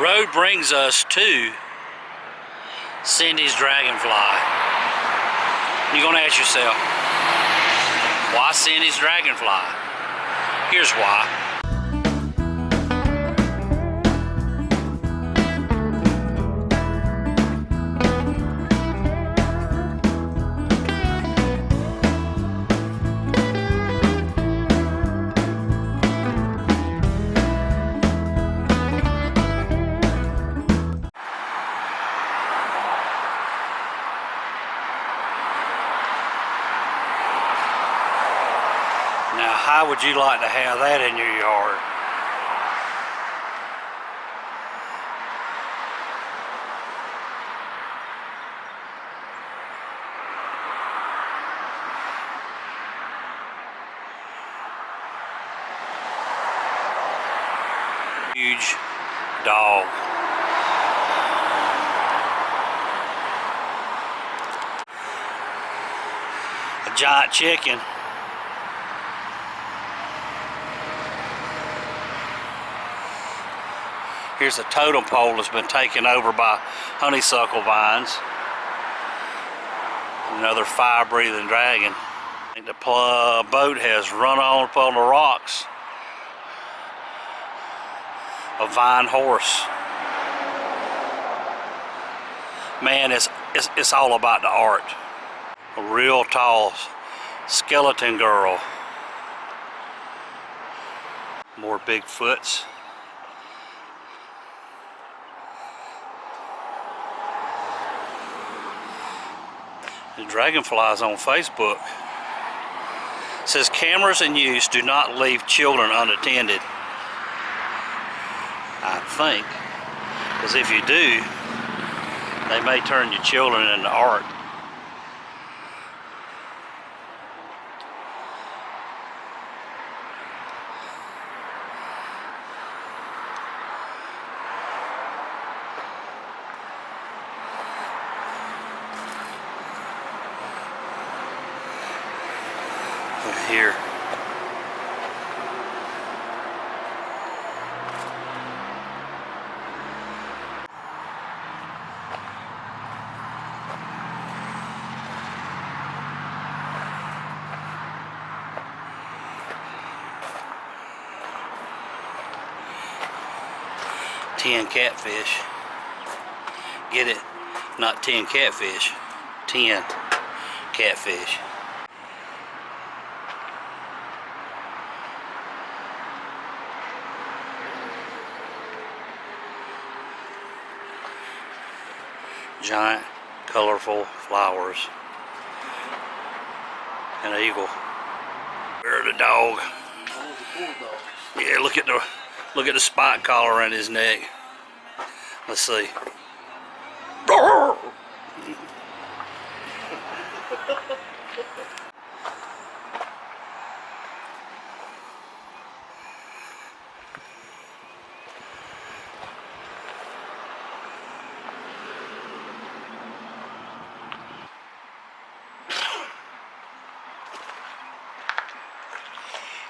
road brings us to Cindy's Dragonfly. You're gonna ask yourself, why Cindy's Dragonfly? Here's why. Now, how would you like to have that in your yard? Huge dog. A giant chicken. Here's a totem pole that's been taken over by honeysuckle vines. Another fire-breathing dragon. The boat has run on upon the rocks. A vine horse. Man, it's all about the art. A real tall skeleton girl. More Bigfoots. The Dragonfly's on Facebook. It says cameras in use do not leave children unattended. I think, because if you do, they may turn your children into art. Here. Ten catfish. Get it? Not 10 catfish. 10 catfish. Giant, colorful flowers. An eagle. There's the dog. Yeah, look at the spike collar around his neck. Let's see.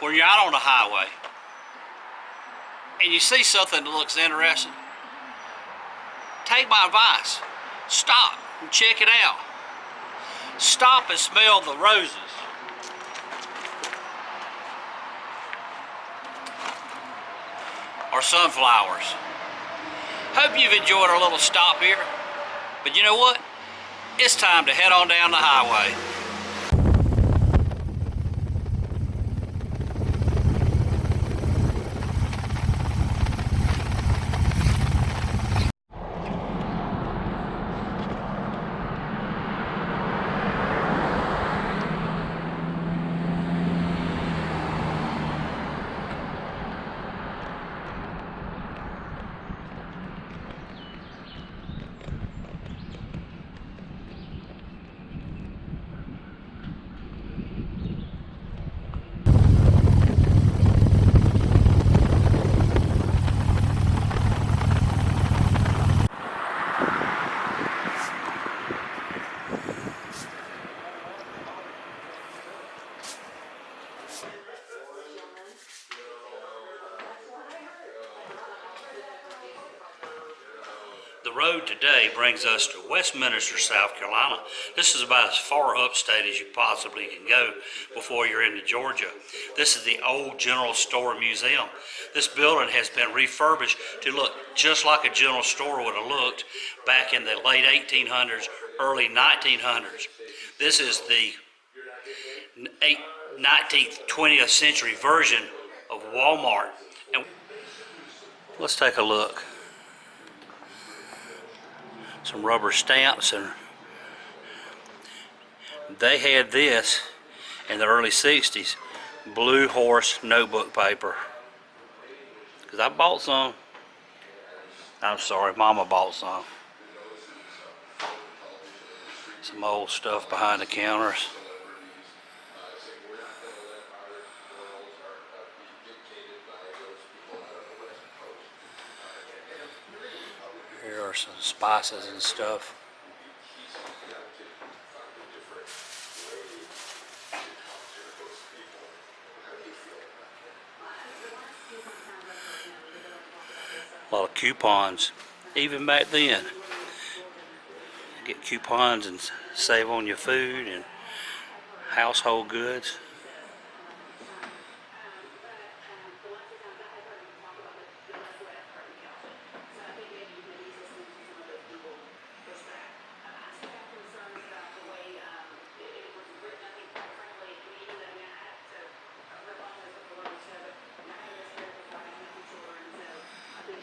When you're out on the highway and you see something that looks interesting, take my advice. Stop and check it out. Stop and smell the roses. Or sunflowers. Hope you've enjoyed our little stop here. But you know what? It's time to head on down the highway. The road today brings us to Westminster, South Carolina. This is about as far upstate as you possibly can go before you're into Georgia. This is the old General Store Museum. This building has been refurbished to look just like a general store would have looked back in the late 1800s, early 1900s. This is the 19th, 20th century version of Walmart. And let's take a look. Some rubber stamps, and they had this in the early 60s, Blue Horse notebook paper. Because I bought some. I'm sorry, Mama bought some. Some old stuff behind the counters. Here are some spices and stuff. A lot of coupons, even back then. Get coupons and save on your food and household goods.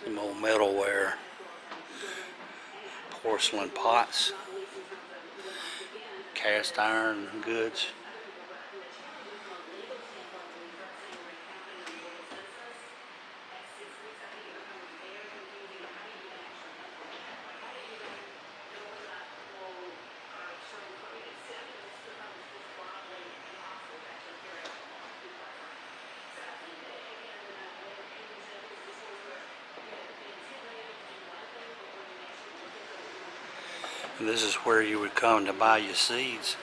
Some old metalware, porcelain pots, cast iron goods. And this is where you would come to buy your seeds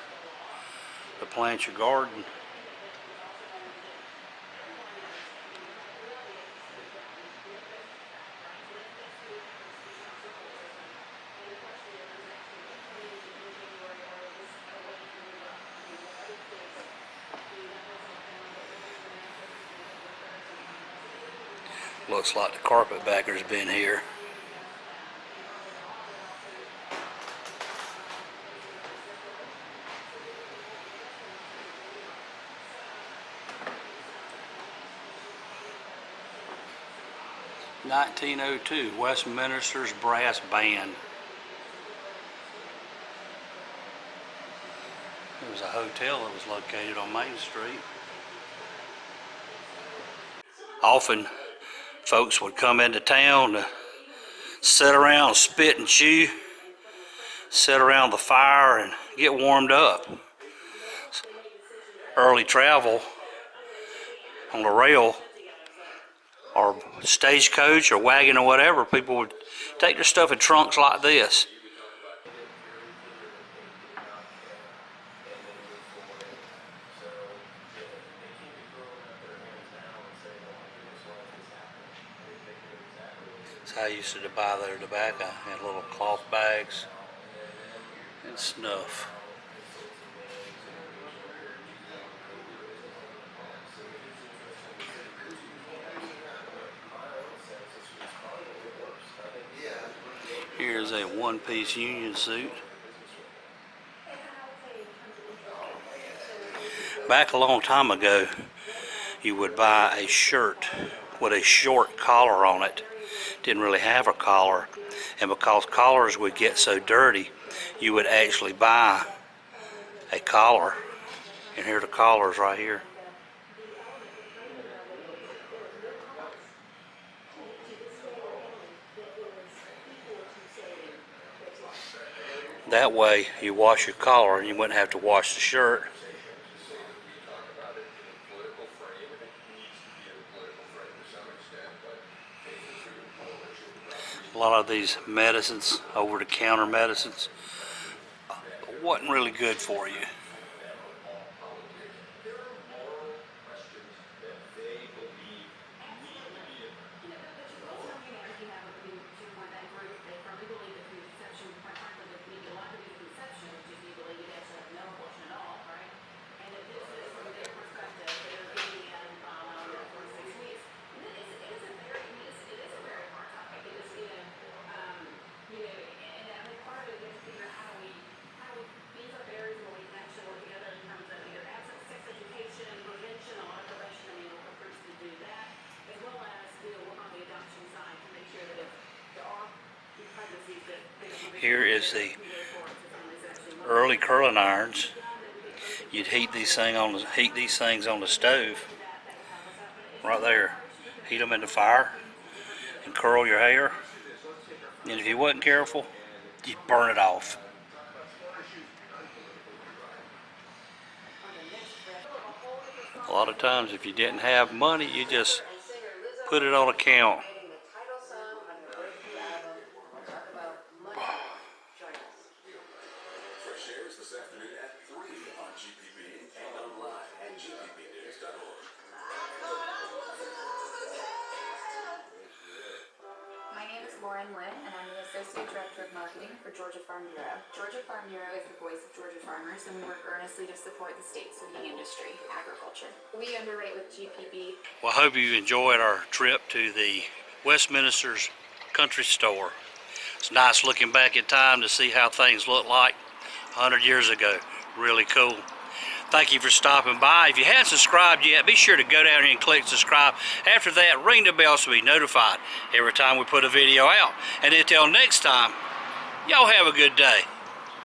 to plant your garden. Looks like the carpetbagger's been here. (1902) Westminster's Brass Band. There was a hotel that was located on Main Street. Often folks would come into town to sit around, spit and chew, sit around the fire and get warmed up. Early travel on the rail or stagecoach or wagon or whatever, people would take their stuff in trunks like this. That's how I used to buy their tobacco, in little cloth bags and snuff. Here's a one-piece union suit. Back a long time ago, you would buy a shirt with a short collar on it. Didn't really have a collar, and because collars would get so dirty, you would actually buy a collar. And here are the collars right here. That way you wash your collar and you wouldn't have to wash the shirt. A lot of these medicines, over-the-counter medicines, wasn't really good for you. Here is the early curling irons. You'd heat these things on the stove right there. Heat them in the fire and curl your hair. And if you wasn't careful, you'd burn it off. A lot of times, if you didn't have money, you just put it on account. Lauren Lynn, and I'm the Associate Director of Marketing for Georgia Farm Bureau. Georgia Farm Bureau is the voice of Georgia farmers, and we work earnestly to support the state's leading industry, agriculture. We underwrite with GPB. Well, I hope you enjoyed our trip to the Westminster's Country Store. It's nice looking back in time to see how things looked like 100 years ago. Really cool. Thank you for stopping by. If you haven't subscribed yet, be sure to go down here and click subscribe. After that, ring the bell so be notified every time we put a video out. And until next time, y'all have a good day.